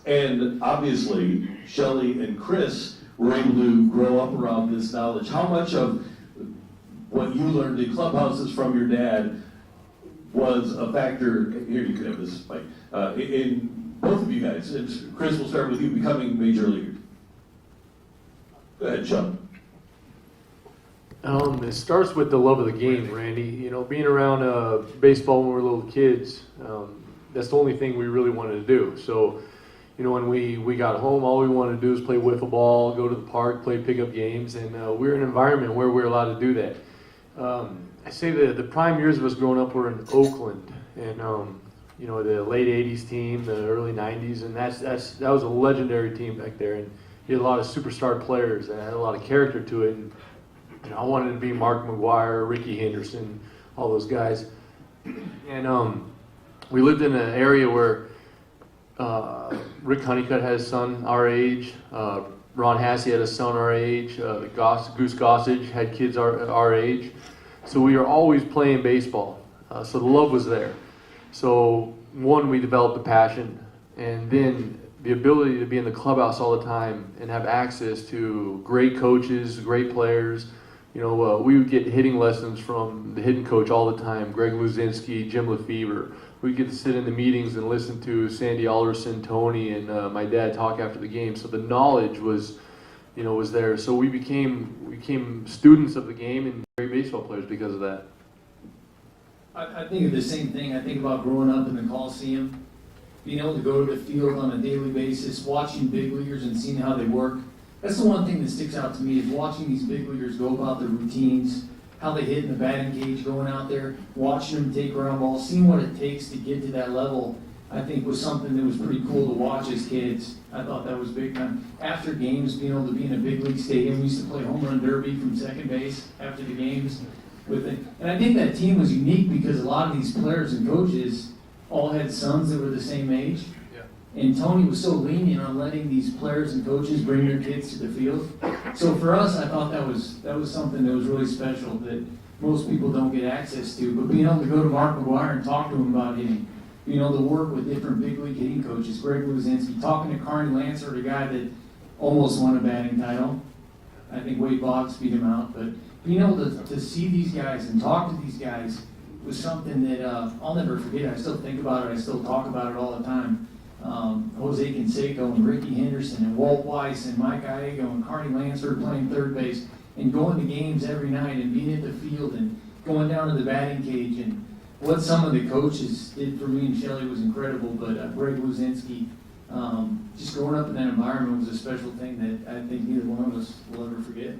And obviously, Shelly and Chris were able to grow up around this knowledge. How much of what you learned in clubhouses from your dad was a factor, here you can have this mic, in both of you guys? And Chris, we'll start with you becoming a major leaguer. Go ahead, Chuck. It starts with the love of the game, Randy. You know, being around baseball when we were little kids, that's the only thing we really wanted to do. So, you know, when we got home, all we wanted to do was play wiffle ball, go to the park, play pickup games, and we were in an environment where we were allowed to do that. I say the prime years of us growing up were in Oakland, and you know, the late '80s team, the early '90s, and that was a legendary team back there, and you had a lot of superstar players that had a lot of character to it. And you know, I wanted to be Mark McGuire, Ricky Henderson, all those guys, and we lived in an area where Rick Honeycutt had a son our age. Ron Hassey had a son our age. Goose Gossage had kids our age. So we were always playing baseball. So the love was there. So one, we developed a passion, and then the ability to be in the clubhouse all the time and have access to great coaches, great players. You know, we would get hitting lessons from the hitting coach all the time, Greg Luzinski, Jim Lefevre. We'd get to sit in the meetings and listen to Sandy Alderson, Tony, and my dad talk after the game. So the knowledge was there. So we became students of the game and great baseball players because of that. I think of the same thing. I think about growing up in the Coliseum, being able to go to the field on a daily basis, watching big leaguers and seeing how they work. That's the one thing that sticks out to me is watching these big leaguers go about their routines, how they hit in the batting cage, going out there, watching them take ground balls, seeing what it takes to get to that level, I think was something that was pretty cool to watch as kids. I thought that was big time. After games, being able to be in a big league stadium, we used to play home run derby from second base after the games with it. And I think that team was unique because a lot of these players and coaches all had sons that were the same age. And Tony was so lenient on letting these players and coaches bring their kids to the field. So for us, I thought that was something that was really special that most people don't get access to. But being able to go to Mark McGuire and talk to him about hitting, you know, to work with different big league hitting coaches, Greg Luzinski, talking to Carney Lancer, the guy that almost won a batting title. I think Wade Boggs beat him out. But being able to see these guys and talk to these guys was something that I'll never forget. I still think about it. I still talk about it all the time. Jose Canseco and Ricky Henderson and Walt Weiss and Mike Iego and Carney Lancer playing third base and going to games every night and being at the field and going down to the batting cage, and what some of the coaches did for me and Shelly was incredible. But Greg Luzinski, just growing up in that environment was a special thing that I think neither one of us will ever forget.